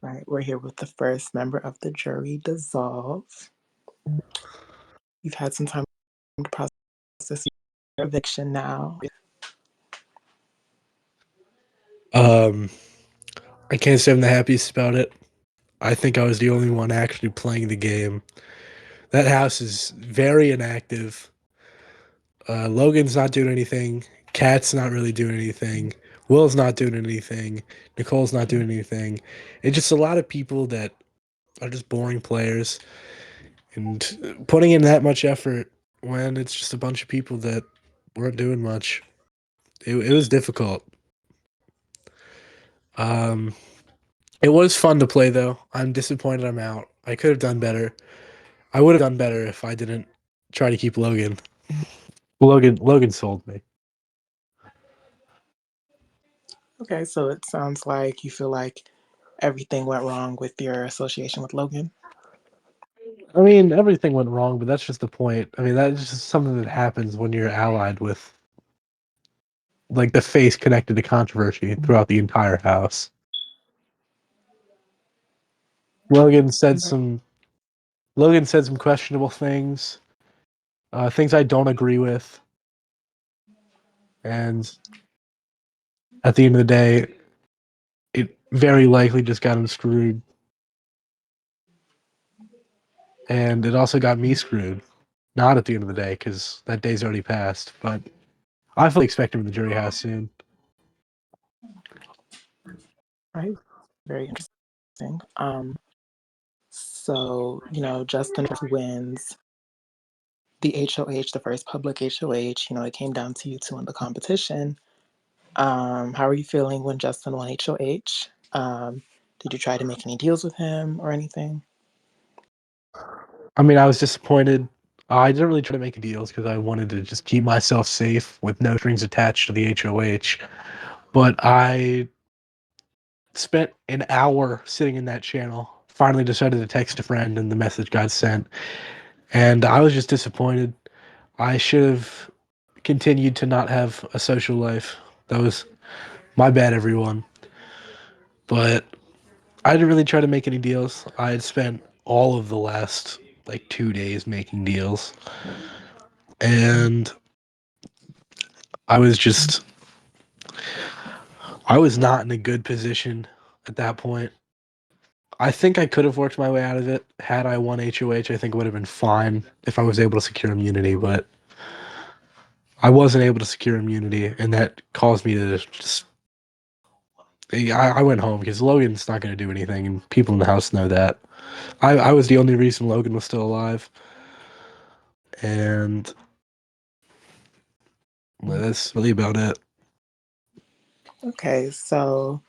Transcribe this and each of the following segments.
Right, we're here with the first member of the jury, Dissolve. You've had some time to process your eviction now. Um, I can't say I'm the happiest about it. I think I was the only one actually playing the game. That house is very inactive. Logan's not doing anything. Kat's not really doing anything. Will's not doing anything. Nicole's not doing anything. It's just a lot of people that are just boring players and putting in that much effort when it's just a bunch of people that weren't doing much. It was difficult. Um, it was fun to play though. I'm disappointed I'm out. I could have done better. I would have done better if I didn't try to keep Logan. Logan sold me. Okay, so it sounds like you feel like everything went wrong with your association with Logan. I mean, everything went wrong, but that's just the point. I mean, that's just something that happens when you're allied with like the face connected to controversy throughout the entire house. Logan said Right. some Logan said some questionable things, things I don't agree with, and at the end of the day, it very likely just got him screwed, and it also got me screwed. Not at the end of the day, because that day's already passed. But I fully expect him in the jury house soon. Right, very interesting. So Justin wins the HOH, the first public HOH. It came down to you two in the competition. How are you feeling when Justin won HOH? Did you try to make any deals with him or anything? I mean, I was disappointed. I didn't really try to make deals because I wanted to just keep myself safe with no strings attached to the HOH. But I spent an hour sitting in that channel. Finally decided to text a friend, and the message got sent. And I was just disappointed. I should have continued to not have a social life. That was my bad, everyone. But I didn't really try to make any deals. I had spent all of the last like 2 days making deals, and I was just I was not in a good position at that point. I think I could have worked my way out of it had I won HOH. I think it would have been fine if I was able to secure immunity, but I wasn't able to secure immunity, and that caused me to just. I went home because Logan's not going to do anything, and people in the house know that. I was the only reason Logan was still alive, and that's really about it. Okay, so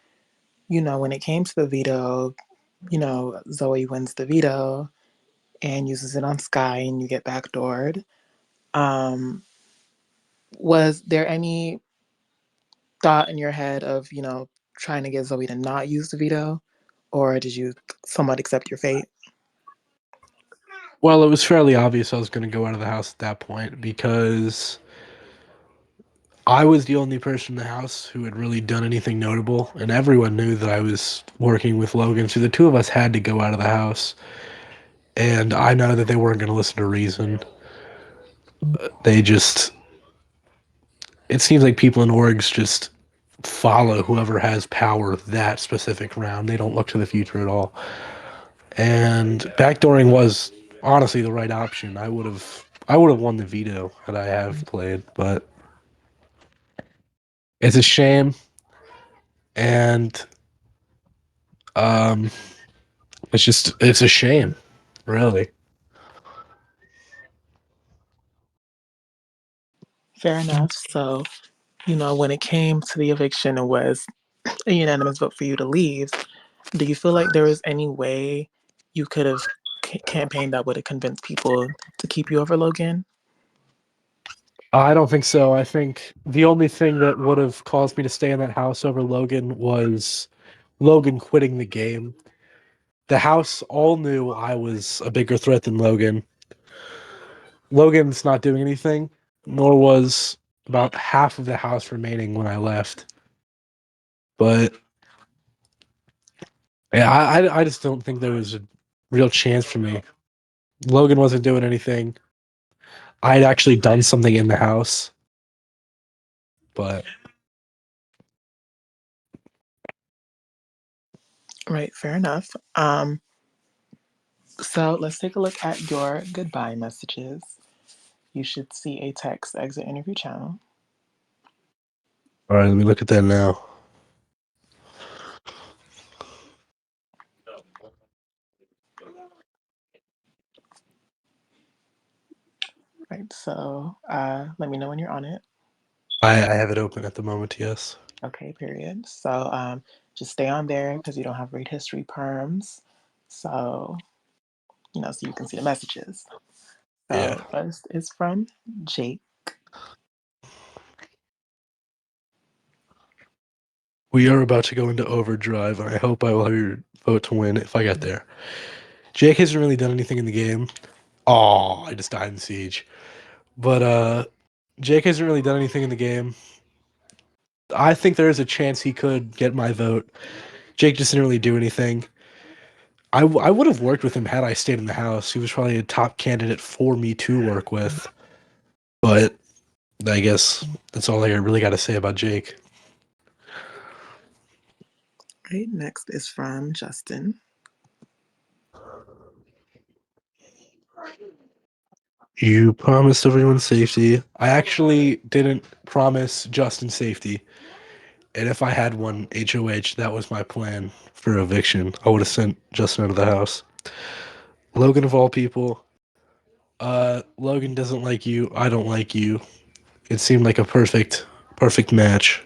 when it came to the veto, Zoe wins the veto and uses it on Sky, and you get backdoored. Um, was there any thought in your head of trying to get Zoe to not use the veto, or did you somewhat accept your fate? Well, it was fairly obvious I was going to go out of the house at that point because I was the only person in the house who had really done anything notable, and everyone knew that I was working with Logan. So the two of us had to go out of the house, and I know that they weren't going to listen to reason. They just, it seems like people in orgs just follow whoever has power that specific round. They don't look to the future at all. And backdooring was honestly the right option. I would have won the veto had I have played, but it's a shame, and um it's a shame, really. Fair enough. So, when it came to the eviction, it was a unanimous vote for you to leave. Do you feel like there was any way you could have campaigned that would have convinced people to keep you over Logan? I don't think so. I think the only thing that would have caused me to stay in that house over Logan was Logan quitting the game. The house all knew I was a bigger threat than Logan. Logan's not doing anything, nor was about half of the house remaining when I left. But Yeah, I just don't think there was a real chance for me. Logan wasn't doing anything. I had actually done something in the house, but Right, fair enough. So let's take a look at your goodbye messages. You should see a text exit interview channel. all right, let me look at that now. Right, so let me know when you're on it. I have it open at the moment. Yes. Okay, period. So just stay on there because you don't have read history perms. So, so you can see the messages. Yeah. So first is from Jake. We are about to go into overdrive, and I hope I will have your vote to win if I get there. Jake hasn't really done anything in the game. Oh, I just died in Siege. But Jake hasn't really done anything in the game. I think there is a chance he could get my vote. Jake just didn't really do anything. I would have worked with him had I stayed in the house. He was probably a top candidate for me to work with. But I guess that's all I really got to say about Jake. Right, next is from Justin. You promised everyone safety. I actually didn't promise Justin safety. And if I had one HOH, that was my plan for eviction. I would have sent Justin out of the house. Logan of all people, Logan doesn't like you. I don't like you. It seemed like a perfect match.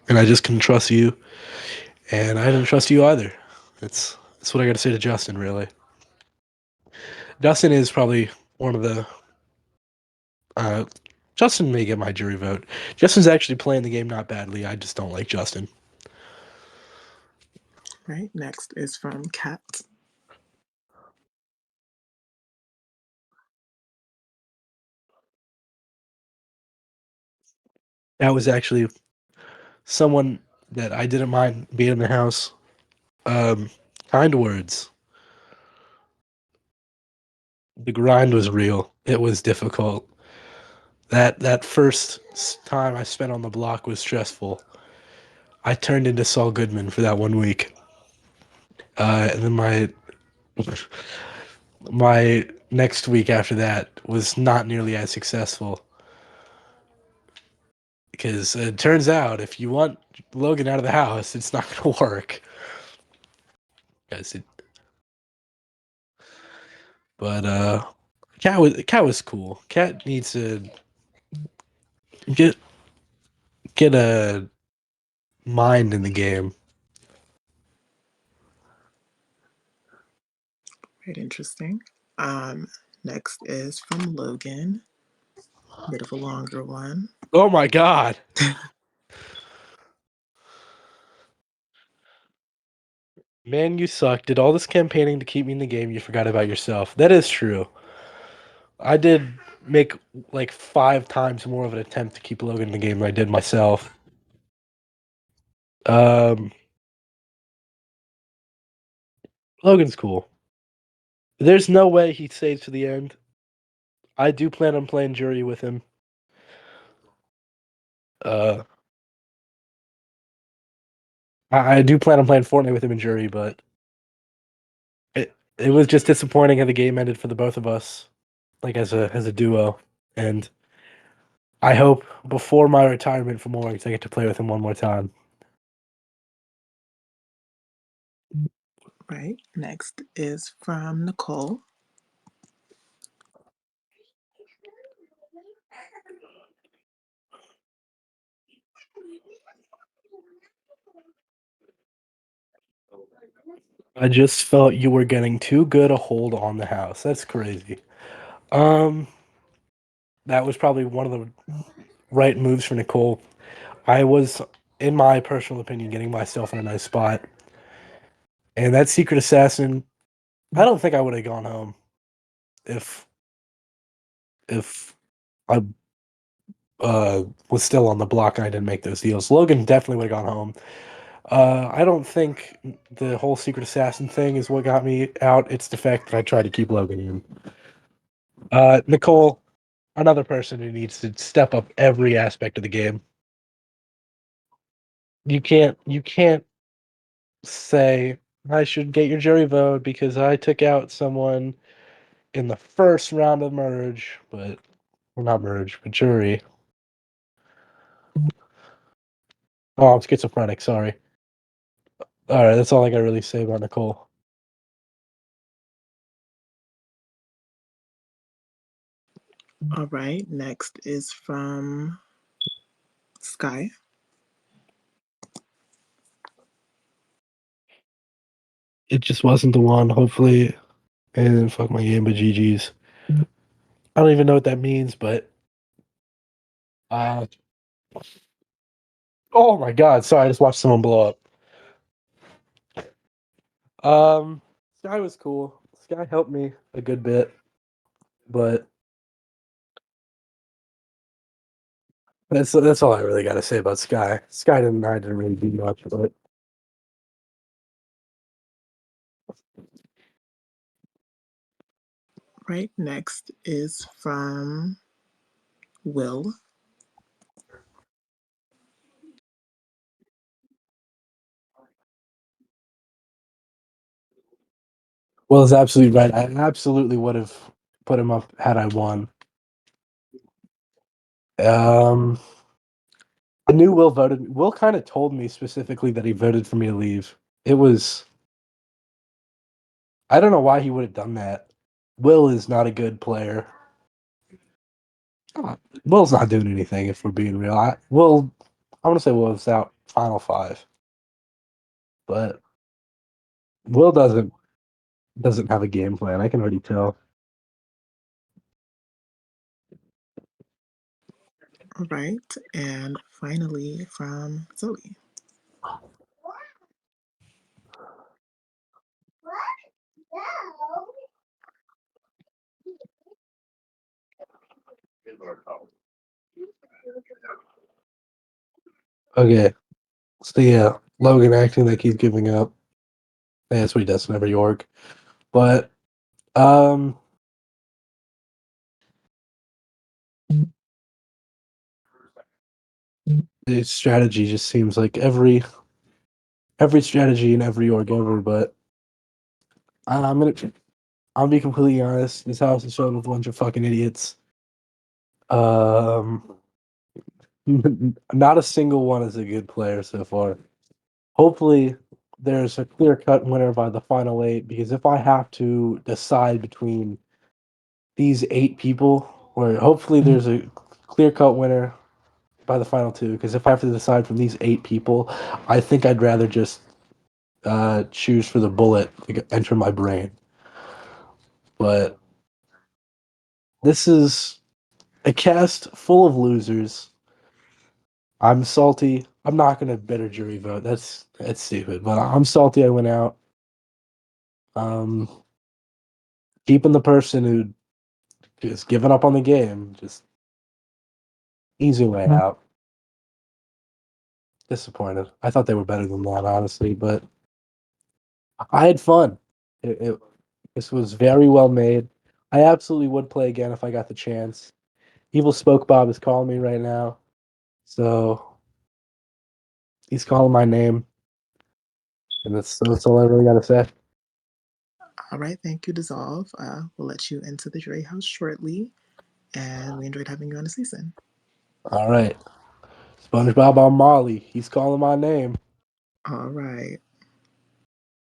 And I just couldn't trust you. And I didn't trust you either. That's what I got to say to Justin, really. Justin is probably one of the. Uh, Justin may get my jury vote. Justin's actually playing the game not badly. I just don't like Justin. Right, next is from Kat. That was actually someone that I didn't mind being in the house. Um, kind words. The grind was real. It was difficult. That first time I spent on the block was stressful. I turned into Saul Goodman for that 1 week. And then my next week after that was not nearly as successful because it turns out if you want Logan out of the house, it's not going to work. Guys, but Cat was cool. Cat needs to get get a mind in the game. Right, interesting. Um, Next is from Logan. Bit of a longer one. Oh my god, man, you suck. Did all this campaigning to keep me in the game. You forgot about yourself. That is true. I did make like 5 times more of an attempt to keep Logan in the game than I did myself. Um, Logan's cool. There's no way he stays to the end. I do plan on playing jury with him. Uh, I do plan on playing Fortnite with him in jury, but it was just disappointing how the game ended for the both of us, like as a duo. And I hope before my retirement from Oryx, I get to play with him one more time. Right, next is from Nicole. I just felt you were getting too good a hold on the house. That's crazy. Um, that was probably one of the right moves for Nicole. I was, in my personal opinion, getting myself in a nice spot. And that secret assassin, I don't think I would have gone home if if I was still on the block and I didn't make those deals. Logan definitely would have gone home. I don't think the whole secret assassin thing is what got me out. It's the fact that I tried to keep Logan in. Nicole, another person who needs to step up every aspect of the game. You can't say I should get your jury vote because I took out someone in the first round of merge, but well, not merge, but jury. Oh, I'm schizophrenic. Sorry. All right, that's all I got to really say about Nicole. All right, next is from Sky. It just wasn't the one. Hopefully, it didn't fuck my game, but GG's. I don't even know what that means, but uh, oh my god, sorry, I just watched someone blow up. Sky was cool. Sky helped me a good bit, but that's all I really got to say about Sky. Sky didn't I didn't really do much, but Right, next is from Will. Will is absolutely right. I absolutely would have put him up had I won. Um, I knew Will voted. Will kind of told me specifically that he voted for me to leave. It was I don't know why he would have done that. Will is not a good player. Will's not doing anything if we're being real. I want to say Will's out final five, but Will doesn't have a game plan. I can already tell. All right, and finally from Zoe. Okay, so yeah, Logan acting like he's giving up. Yeah, that's what he does in every org. But um, the strategy just seems like every strategy in every org ever. But I'll be completely honest. This house is filled with a bunch of fucking idiots. Um, not a single one is a good player so far. Hopefully, there's a clear cut winner by the final eight because if I have to decide between these eight people, or hopefully there's a clear cut winner by the final two, because if I have to decide from these eight people, I think I'd rather just choose for the bullet to enter my brain. But this is a cast full of losers. I'm salty. I'm not gonna better jury vote. That's stupid. But I'm salty. I went out. Um, keeping the person who just giving up on the game. Just easy way out. Disappointed. I thought they were better than that, honestly, but I had fun. It this was very well made. I absolutely would play again if I got the chance. Evil Spoke Bob is calling me right now, so he's calling my name, and that's all I really got to say. All right, thank you, Dissolve. We'll let you into the jury house shortly, and we enjoyed having you on the season. All right, SpongeBob on Molly. He's calling my name. All right.